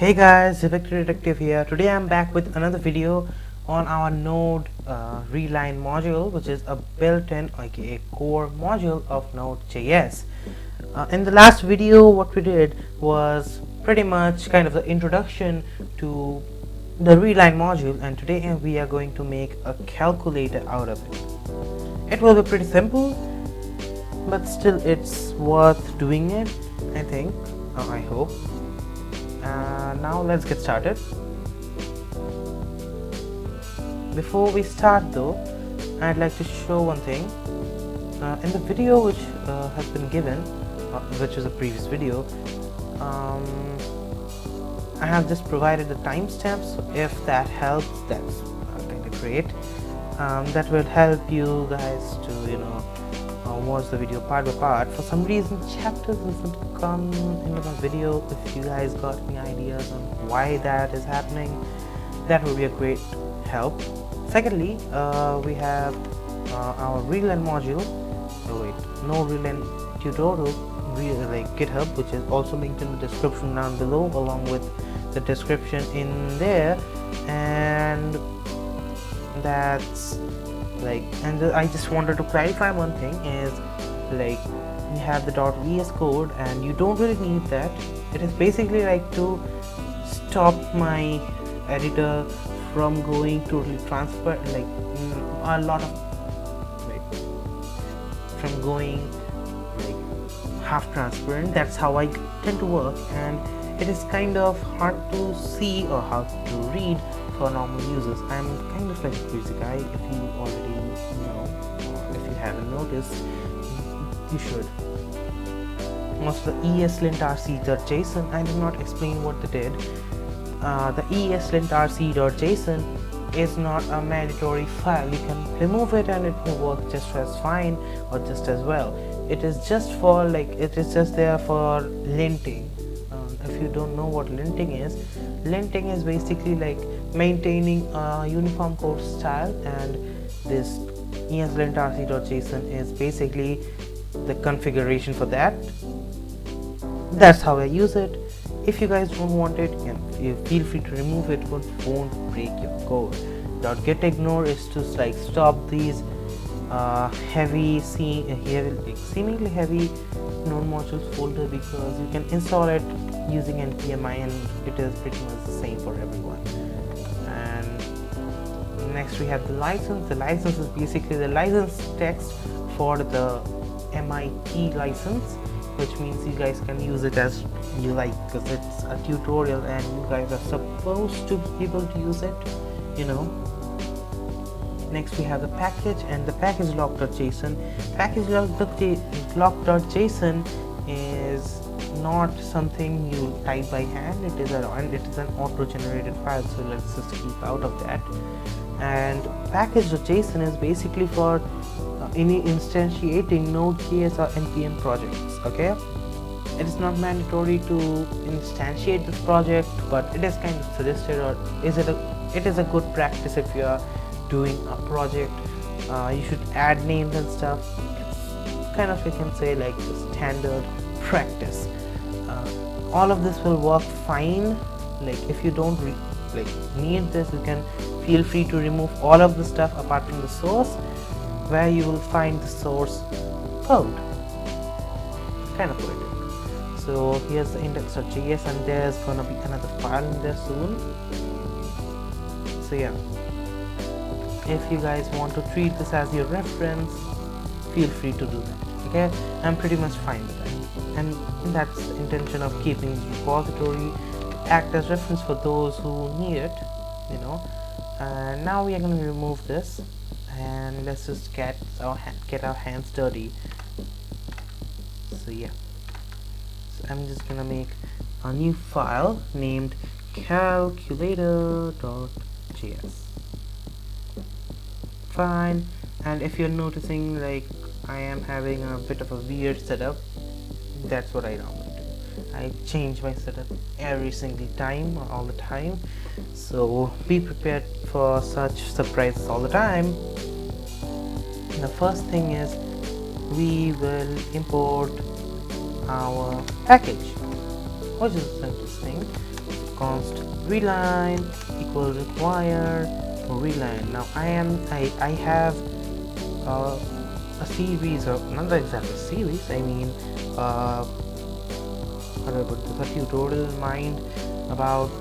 Hey guys, Victor Detective here. Today I'm back with another video on our Node Readline module, which is a built-in aka core module of Node.js. In the last video, what we did was pretty much kind of the introduction to the Readline module, and today we are going to make a calculator out of it. It will be pretty simple, but still it's worth doing it, I think, I hope. Now let's get started. Before we start though, I'd like to show one thing. In the video which has been given, which was a previous video, I have just provided the timestamps, so if that helps, that's kind of great. That will help you guys to watch the video part by part. For some reason chapters doesn't come into the video. If you guys got any ideas on why that is happening, that would be a great help. Secondly, we have our Readline module. No Readline tutorial, like GitHub, which is also linked in the description down below, along with the description in there. And that's and I just wanted to clarify one thing is, like, we have the .es code and you don't really need that. It is basically like to stop my editor from going totally transparent, like a lot of from going like half transparent. That's how I tend to work, and it is kind of hard to see or how to read for normal users. I'm kind of like a crazy guy. If you already know, or if you haven't noticed, you should. Most of the eslint.rc.json, I did not explain what they did. The eslint.rc.json is not a mandatory file. You can remove it and it will work just as fine or just as well. It is just for it is just there for linting. If you don't know what linting is basically like maintaining a uniform code style, and this eslint.rc.json is basically the configuration for that. That's how I use it. If you guys don't want it, you feel free to remove it, but won't break your code. .getignore is to stop these seemingly heavy node modules folder, because you can install it using npmi and it is pretty much the same for everyone. And next we have the license. The license is basically the license text for the MIT license, which means you guys can use it as you like, because it's a tutorial and you guys are supposed to be able to use it, Next we have the package and the package log.json. Package log.json is not something you type by hand. It is an auto-generated file, so let's just keep out of that. And package.json is basically for any instantiating Node.js or npm projects. Okay, it is not mandatory to instantiate this project, but it is kind of suggested, or it is a good practice if you are doing a project. You should add names and stuff. It's kind of, you can say, like the standard practice. All of this will work fine. Like if you don't need this, you can feel free to remove all of the stuff apart from the source, where you will find the source code. Kind of weird. So here's the index.js, and there's gonna be another file in there soon. So yeah, if you guys want to treat this as your reference, feel free to do that. Okay, I'm pretty much fine with that, and that's the intention of keeping this repository to act as reference for those who need it, And now we are going to remove this, and let's just get our hands dirty. So yeah, so I'm just gonna make a new file named Calculator.js. Fine. And if you're noticing, I am having a bit of a weird setup, that's what I normally do. I change my setup every single time, or all the time, so be prepared for such surprises all the time. The first thing is we will import our package, which is the simplest thing. const readline equals require readline. Now I have a series of, not exactly series, I mean how do I put this, a tutorial in mind about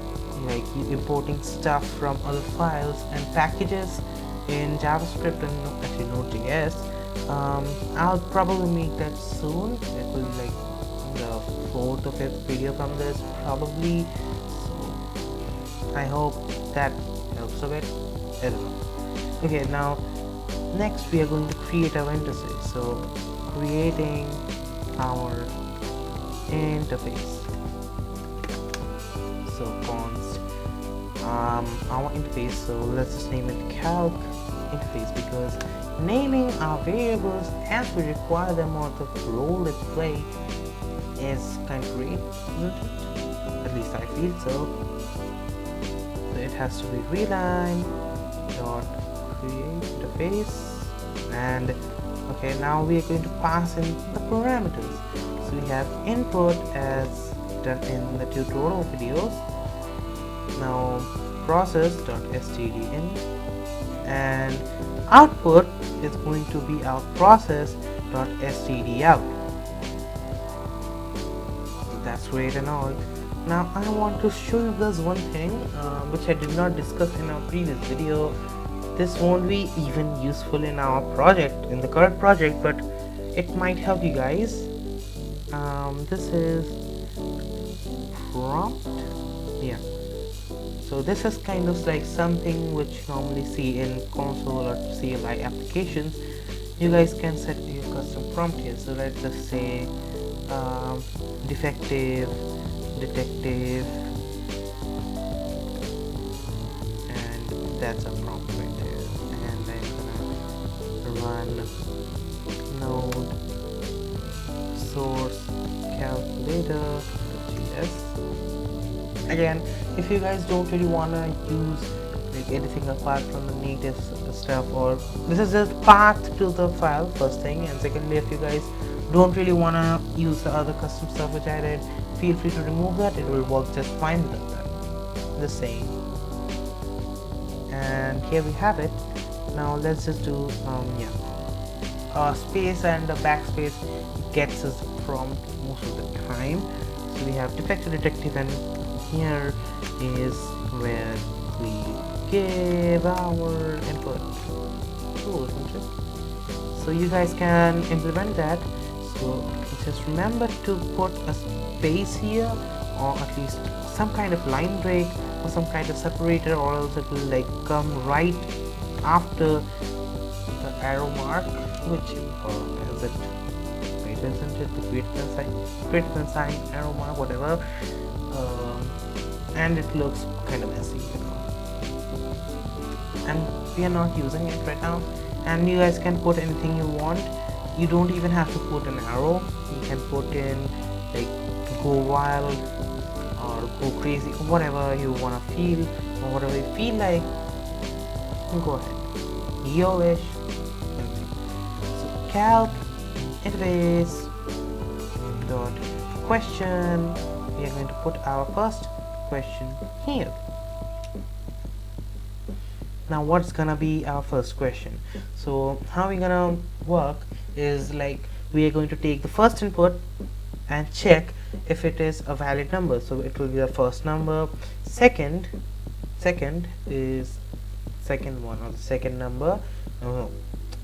like importing stuff from other files and packages in JavaScript and actually Node.js. I'll probably make that soon. It will be like the 4th or 5th video from this probably, so I hope that helps a bit. I don't know. Okay, now next we are going to create our interface. So creating our interface. So const our interface, so let's just name it calc interface, because naming our variables as we require them or the role they play is kind of great, isn't it? At least I feel so. So it has to be readline dot create interface, and okay, now we are going to pass in the parameters. So we have input as done in the tutorial videos. Now process.stdin, and output is going to be our process.stdout. That's great and all. Now I want to show you guys one thing which I did not discuss in our previous video. This won't be even useful in our project, in the current project, but it might help you guys. This is prompt. Yeah, so this is kind of like something which you normally see in console or CLI applications. You guys can set your custom prompt here. So let's just say defective, detective, and that's a prompt right there. And I'm gonna run node source Calculator.js. Again, if you guys don't really want to use like anything apart from the native stuff, or this is just path to the file, first thing, and secondly, if you guys don't really want to use the other custom stuff which I did, feel free to remove that. It will work just fine with that. The same. And here we have it. Now let's just do space and the backspace gets us prompt most of the time. So we have defective, detective, and here is where we give our input. Cool, isn't it? So you guys can implement that. So just remember to put a space here, or at least some kind of line break or some kind of separator, or else it will like come right after the arrow mark, which is it? Wait, isn't it the greater than sign arrow mark, whatever? And it looks kind of messy, you know. And we are not using it right now. And you guys can put anything you want. You don't even have to put an arrow. You can put in like go wild or go crazy, or whatever you want to feel, or whatever you feel like. Go ahead. Your wish. So calc interface dot question. We are going to put our first question here. Now what's gonna be our first question? So how we're gonna work is like we are going to take the first input and check if it is a valid number. So it will be the first number, second is second one, or the second number.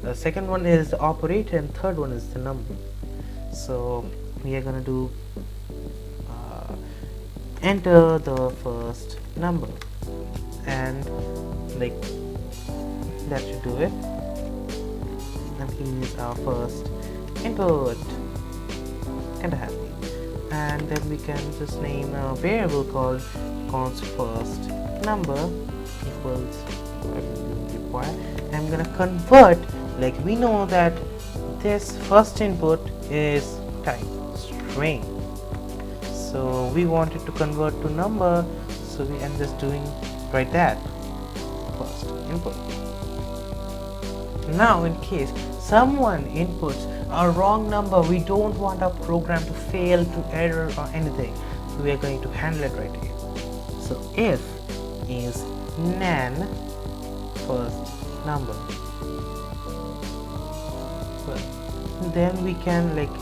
The second one is the operator, and third one is the number. So we are gonna do enter the first number, and like that should do it. And here's our first input. Kinda happy. And then we can just name a variable called const first number equals require. I'm gonna convert, like we know that this first input is type string, so we want it to convert to number, so we am just doing right that first input. Now in case someone inputs a wrong number, we don't want our program to fail, to error or anything, so we are going to handle it right here. So if is nan first number, well, then we can like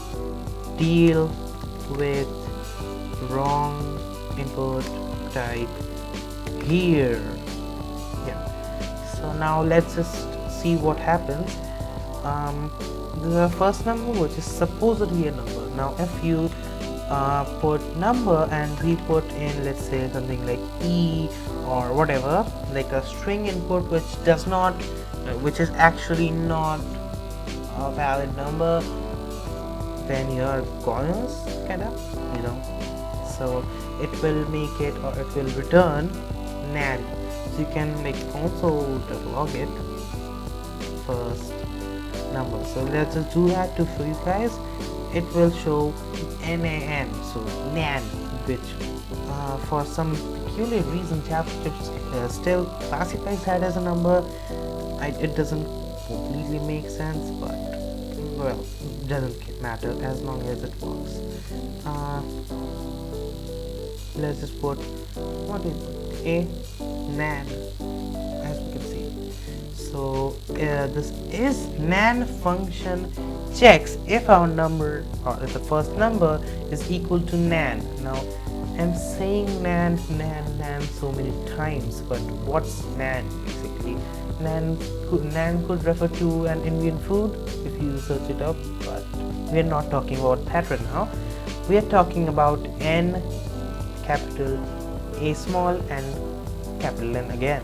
deal with wrong input type here. Yeah, so now let's just see what happens. The first number, which is supposedly a number. Now if you put number and we put in, let's say, something like e or whatever, like a string input which does not which is actually not a valid number, then your columns kind of, so it will make it, or it will return nan. So you can like console.log it first number. So let's just do that to show you guys. It will show nan, so nan, which for some peculiar reason JavaScript still classifies that as a number. It doesn't completely make sense, but well, it doesn't matter as long as it works. Let's just put what is a nan, as we can see. So this is nan function checks if our number, or if the first number, is equal to nan. Now I'm saying nan so many times, but what's nan basically? Nan could refer to an Indian food if you search it up, but we're not talking about that right now. We are talking about n, capital A small, and capital N again.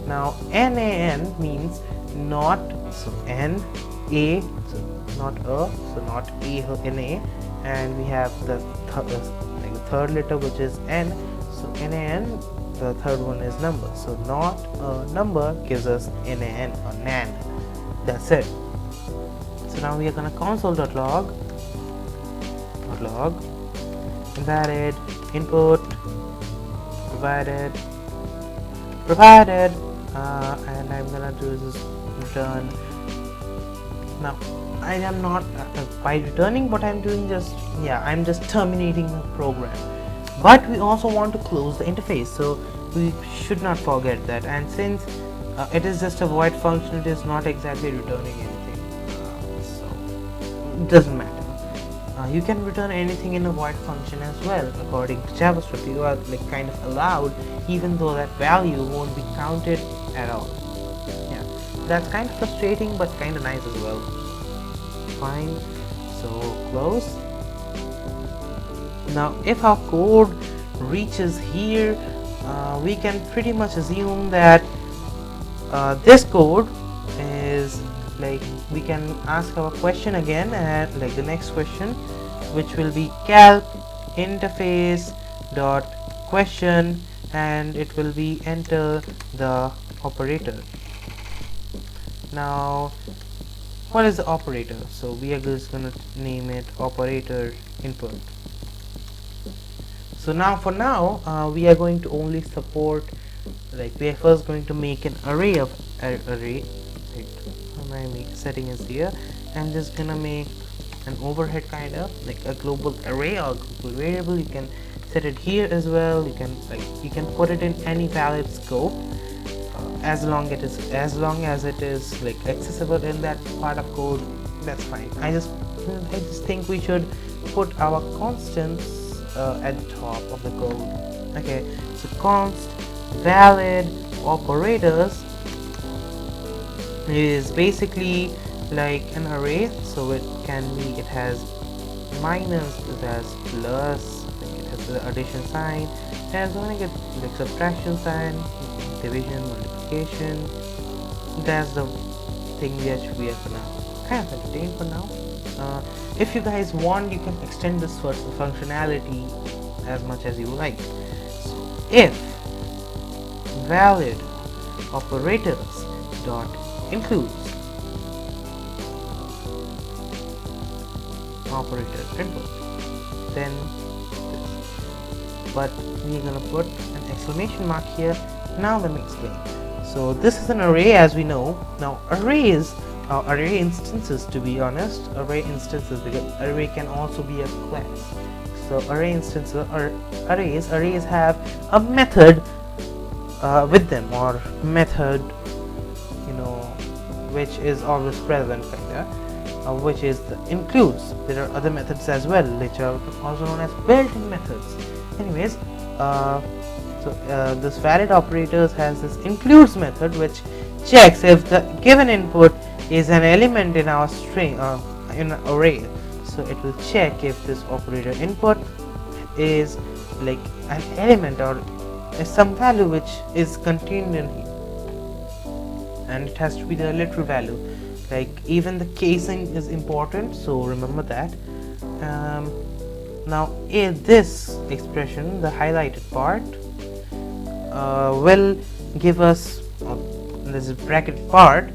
Now nan means not, so n, a, so not a, so not a, na, and we have the third letter, which is n, so nan, the third one is number, so not a number gives us nan or nan. That's it. So now we are gonna console.log invalid input provided, and I'm gonna do this return. Now I am not by returning what I'm doing, I'm just terminating the program, but we also want to close the interface, so we should not forget that. And since it is just a void function, it is not exactly returning anything, so it doesn't matter. You can return anything in a void function as well. According to JavaScript, you are like kind of allowed, even though that value won't be counted at all. Yeah, that's kind of frustrating, but kind of nice as well. Fine, so close. Now if our code reaches here, we can pretty much assume that this code is like, we can ask our question again, and like the next question, which will be calc interface dot question, and it will be enter the operator. Now what is the operator? So we are just gonna name it operator input. So now for now we are going to only support, like we are first going to make an array of array. My setting is here. I'm just gonna make an overhead kind of like a global array or global variable. You can set it here as well. You can put it in any valid scope as long as it is like accessible in that part of code. That's fine. I just think we should put our constants at the top of the code. Okay, so const valid operators is basically like an array, so it has minus, it has plus, it has the addition sign, it has only like subtraction sign, division, multiplication. That's the thing we are gonna kind of entertain for now. If you guys want, you can extend this functionality as much as you like. So if valid operators dot includes operator input, then this. But we're gonna put an exclamation mark here. Now let me explain. So this is an array, as we know. Now arrays, array instances, to be honest, array instances, because array can also be a class. So array instances or arrays have a method with them, or method, which is always present, which is the includes. There are other methods as well, which are also known as built-in methods. Anyways, this valid operators has this includes method, which checks if the given input is an element in our string in an array. So it will check if this operator input is like an element or some value which is contained in here, and it has to be the literal value. Like even the casing is important, so remember that. Now in this expression, the highlighted part will give us this bracket part.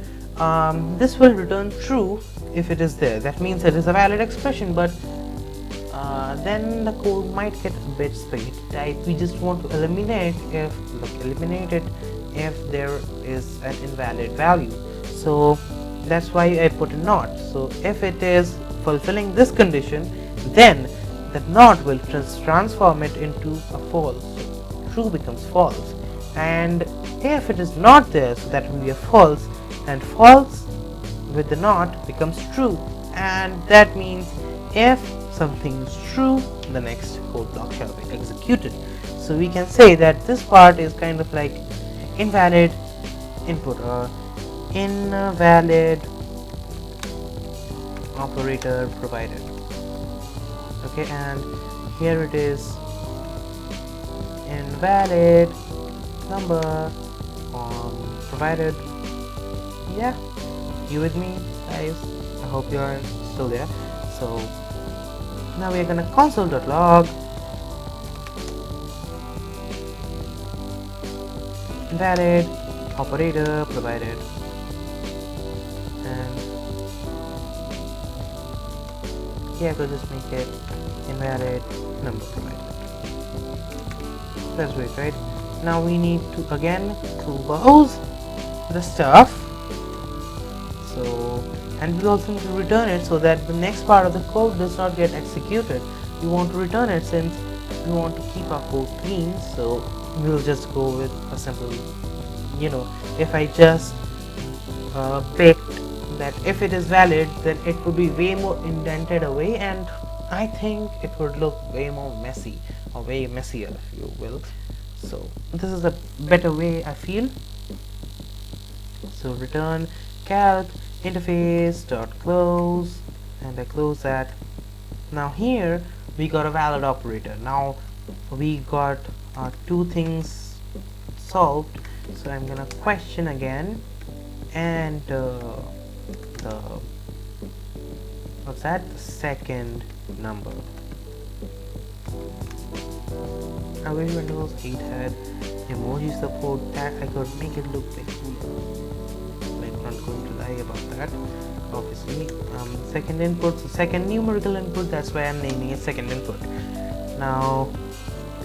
This will return true if it is there. That means it is a valid expression, but then the code might get a bit spaghetti type. We just want to eliminate it if there is an invalid value. So that's why I put a not. So if it is fulfilling this condition, then the not will transform it into a false. So true becomes false, and if it is not there, so that will be a false, and false with the not becomes true, and that means if something is true, the next code block shall be executed. So we can say that this part is kind of like invalid input or invalid operator provided. Okay, and here it is invalid number provided. Yeah, you with me, guys? I hope you are still there. So now we are gonna console.log invalid operator provided, and yeah, we'll just make it invalid number provided. That's great, right? Now we need to again close the stuff. So, and we'll also need to return it so that the next part of the code does not get executed. We want to return it since we want to keep our code clean. So we'll just go with a simple, if I just picked that if it is valid, then it would be way more indented away, and I think it would look way more messy, or way messier, if you will. So this is a better way, I feel. So return calc interface dot close, and I close that. Now here we got a valid operator. Now we got two things solved. So I'm gonna question again, and what's that? The second number. I wish Windows 8 had emoji support. That I could make it look like I'm not going to lie about that. Obviously, second input, so second numerical input. That's why I'm naming it second input. Now,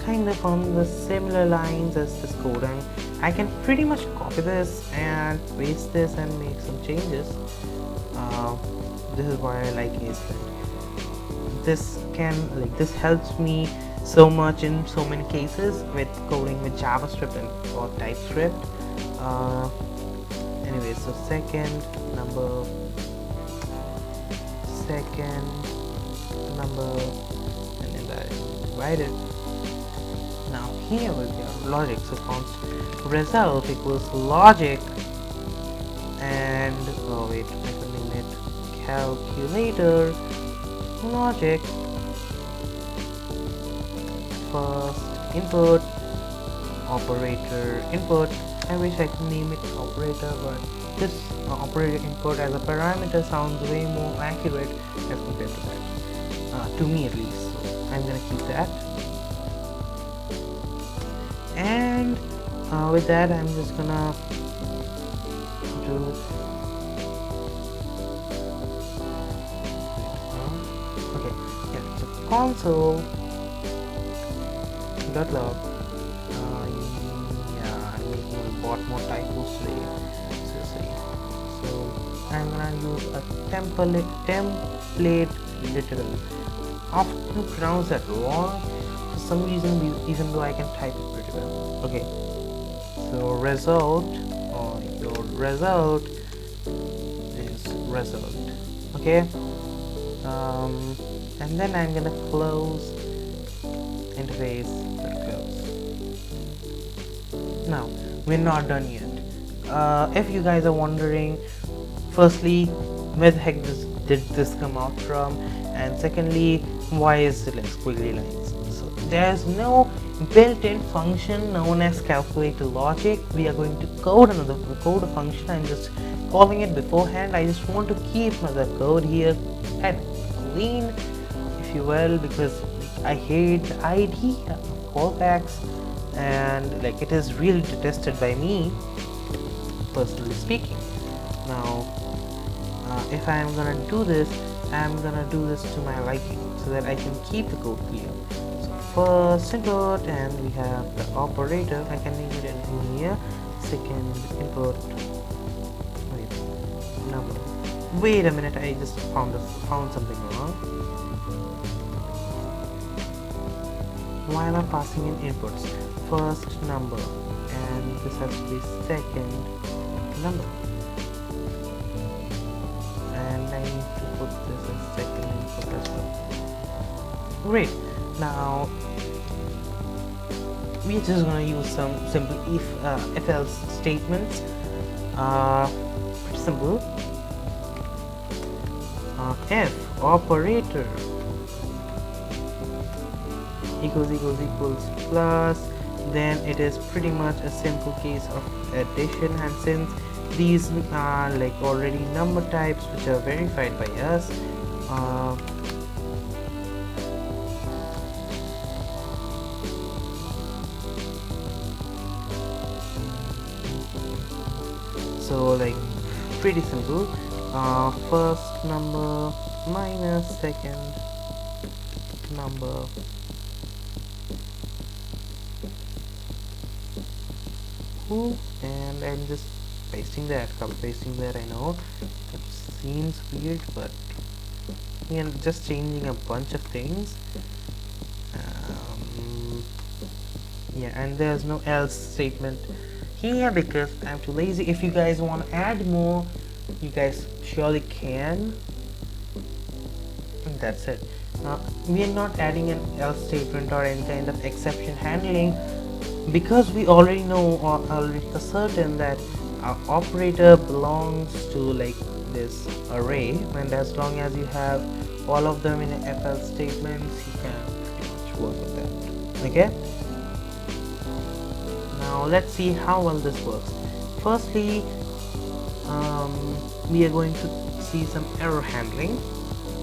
kind of on the similar lines as this code, and I can pretty much copy this and paste this and make some changes. This is why I like ASP. This helps me so much in so many cases with coding with JavaScript and or TypeScript. Anyway, so second number, and then I divide it. Now here will be our logic. So const result equals logic, and I can name it calculator logic. First input operator input. I wish I could name it operator, but this operator input as a parameter sounds way more accurate as compared to that, to me at least. So I'm gonna keep that, and with that I'm just gonna do so console log. I'm making a lot more typos today. So I'm gonna use a template literal. often pronounce that wrong for some reason, even though I can type it pretty well. Okay, so result, or your result is result. Okay, and then I'm gonna close interface, close. Now we're not done yet. If you guys are wondering, firstly, where the heck did this come out from, and secondly, why is it like squiggly lines? So there's no built-in function known as calculator logic. We are going to code a function. I'm just calling it beforehand. I just want to keep the code here kind of clean, if you will, because I hate the idea of callbacks, and like it is really detested by me, personally speaking. Now, if I'm gonna do this, I'm gonna do this to my liking so that I can keep the code clear. So first input, and we have the operator. I can name it in here. Second input. Wait, number. Wait a minute, I just found something wrong. Why am I passing in inputs? First number, and this has to be second number. And I need to put this as second input as well. Great. Now we're just gonna use some simple if else statements. Pretty simple. If operator equals plus, then it is pretty much a simple case of addition, and since these are like already number types which are verified by us, so like pretty simple. First number minus second number and I'm just pasting that, pasting that. I know it seems weird, but we are just changing a bunch of things. Yeah, and there's no else statement here because I'm too lazy. If you guys want to add more, you guys surely can. And that's it. We are not adding an else statement or any kind of exception handling, because we already know, or already for certain, that our operator belongs to like this array, and as long as you have all of them in an if else statements, you can pretty much work with that. Okay, now let's see how well this works. Firstly, we are going to see some error handling,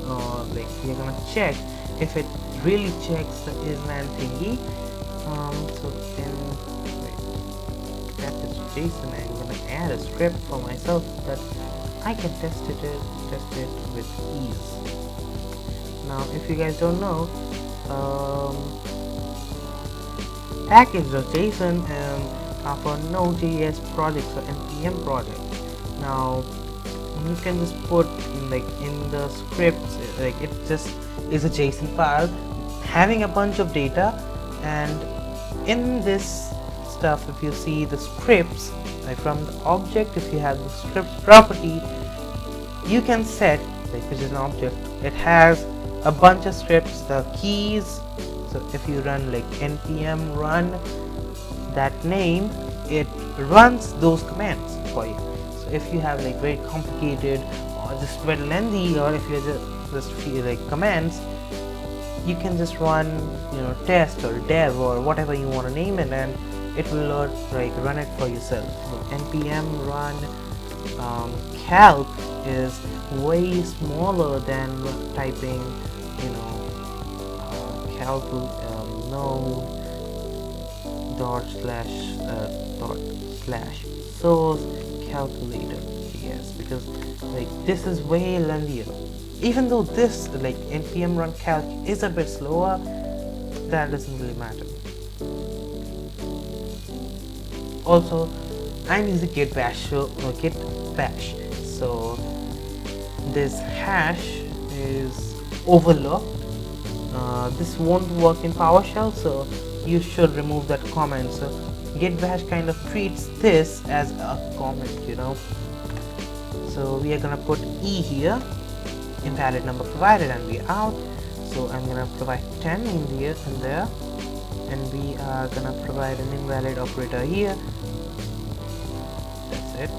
or like we are gonna check if it really checks the isNaN thingy. So then, wait, that is JSON. I'm gonna add a script for myself so that I can test it with ease. Now, if you guys don't know, package.json are for Node.js projects or npm projects. Now, you can just put like in the scripts, like it just is a JSON file having a bunch of data, and in this stuff, if you see the scripts, like from the object, if you have the scripts property, you can set, like which is an object, it has a bunch of scripts, the keys. So if you run like npm run that name, it runs those commands for you. So if you have like very complicated or just very lengthy, or if you just feel like commands, you can just run, you know, test or dev or whatever you want to name it, and it will like run it for yourself. So npm run calc is way smaller than typing, you know, node dot slash source Calculator.js, because like this is way lengthier. Even though this like npm run calc is a bit slower, that doesn't really matter. Also, I'm using git bash, so this hash is overlooked this won't work in PowerShell, so you should remove that comment. So git bash kind of treats this as a comment, you know. So we are gonna put E here, invalid number provided, and we are out. So I'm gonna provide 10 in there, and we are gonna provide an invalid operator here. That's it.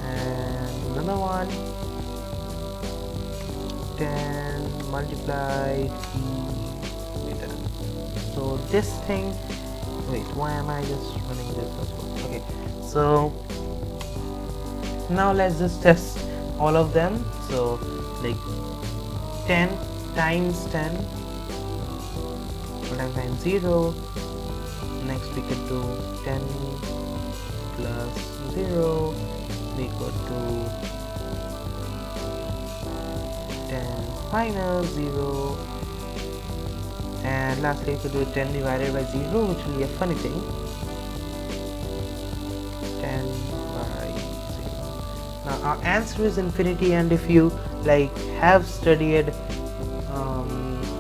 And another one, 10 multiplied E beta. So this thing, wait, why am I just running this as well? Okay, so now let's just test all of them. So like 10 times 10 times 0. Next we could do 10 plus 0. We could do 10 minus 0. And lastly we could do 10 divided by 0, which will be a funny thing. 10 by 0. Now our answer is infinity, and if you like have studied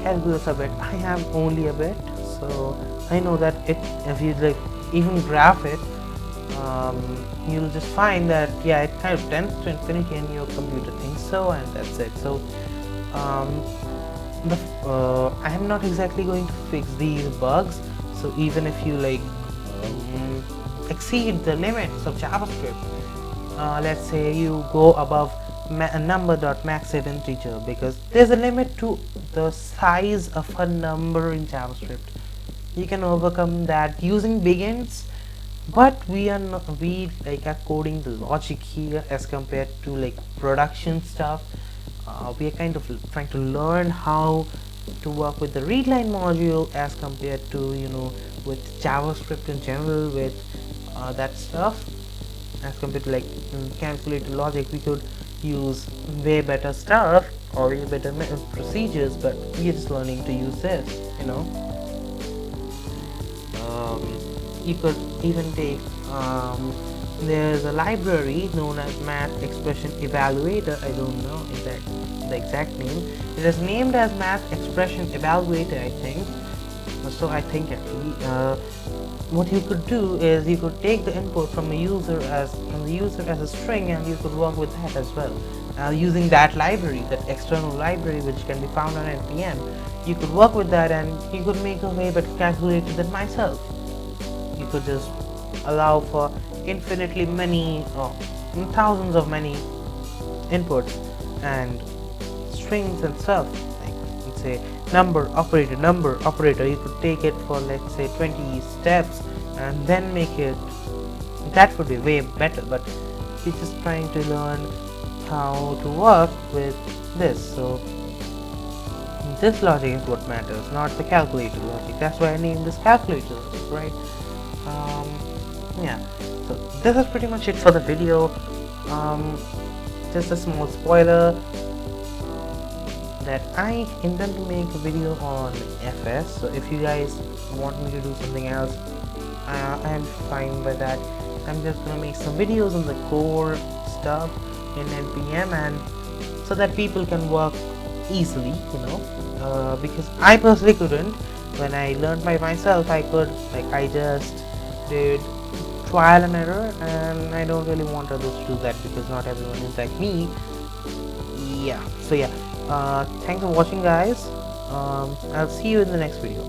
calculus a bit, I have only a bit, so I know that if you like even graph it, you'll just find that yeah, it kind of tends to infinity, and your computer thinks so, and that's it. So I am not exactly going to fix these bugs. So even if you like exceed the limits of JavaScript, let's say you go above number.max integer, because there's a limit to the size of a number in JavaScript. You can overcome that using big-ints, but we are coding the logic here as compared to like production stuff. We are kind of trying to learn how to work with the Readline module as compared to, you know, with JavaScript in general, with that stuff. As compared to like calculator logic, we could use way better stuff or way better procedures, but we are just learning to use this, you know. You could even take there's a library known as Math Expression Evaluator. I don't know the exact name. It is named as Math Expression Evaluator, I think. So I think actually what you could do is you could take the input from the user as a string, and you could work with that as well using that library, that external library which can be found on npm. You could work with that, and you could make a way better calculator than myself. You could just allow for infinitely many thousands of many inputs and strings and stuff. Like let's say number operator, you could take it for let's say 20 steps and then make it. That would be way better, but we're just trying to learn how to work with this. So this logic is what matters, not the calculator logic. That's why I named this calculator logic, right? Yeah, so this is pretty much it for the video. Just a small spoiler that I intend to make a video on FS. So if you guys want me to do something else, I am fine by that. I'm just gonna make some videos on the core stuff in npm, and so that people can work easily, you know, because I personally couldn't. When I learned by myself, I just did trial and error, and I don't really want others to do that because not everyone is like me. Yeah, so yeah, thanks for watching guys. I'll see you in the next video.